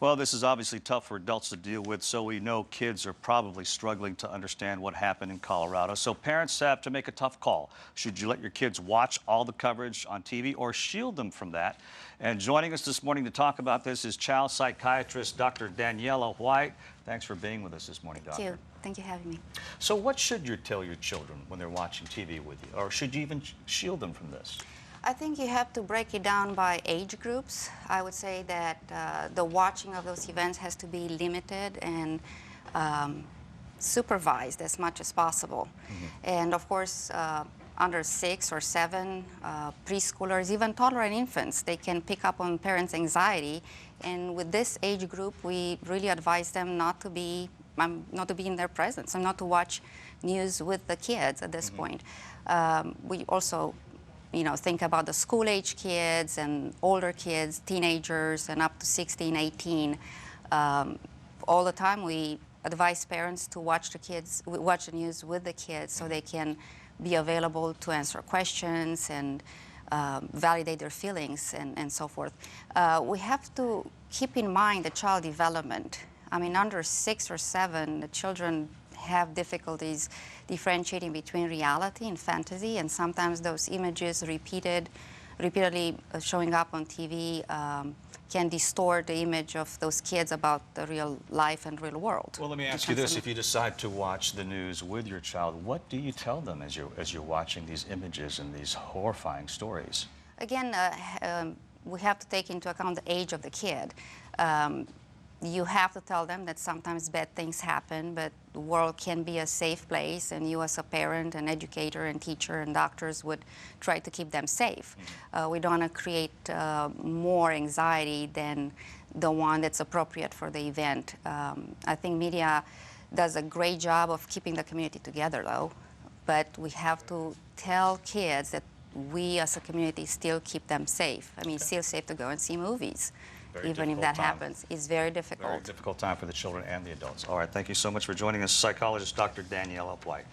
Well, this is obviously tough for adults to deal with, so we know kids are probably struggling to understand what happened in Colorado. So parents have to make a tough call. Should you let your kids watch all the coverage on TV or shield them from that? And joining us this morning to talk about this is child psychiatrist Dr. Daniela White. Thanks for being with us this morning, Thank Doctor. you. Thank you for having me. So what should you tell your children when they're watching TV with you? Or should you even shield them from this? I think you have to break it down by age groups. I would say that the watching of those events has to be limited and supervised as much as possible. And of course, under 6 or 7, preschoolers, even toddler and infants, they can pick up on parents' anxiety. And with this age group, we really advise them not to be in their presence and not to watch news with the kids at this point. We also think about the school-age kids and older kids, teenagers, and up to 16, 18. All the time, we advise parents to watch the news with the kids so they can be available to answer questions and validate their feelings and so forth. We have to keep in mind the child development. I mean, under 6 or 7, the children have difficulties differentiating between reality and fantasy, and sometimes those images repeatedly showing up on TV can distort the image of those kids about the real life and real world. Well, let me ask you this. If you decide to watch the news with your child, what do you tell them as you're watching these images and these horrifying stories? Again, we have to take into account the age of the kid. You have to tell them that sometimes bad things happen, but the world can be a safe place, and you as a parent and educator and teacher and doctors would try to keep them safe. We don't want to create more anxiety than the one that's appropriate for the event. I think media does a great job of keeping the community together, though, but we have to tell kids that we as a community still keep them safe. I mean, it's still safe to go and see movies. Even if that happens, it's very difficult. Very difficult time for the children and the adults. All right, thank you so much for joining us, psychologist Dr. Daniela White.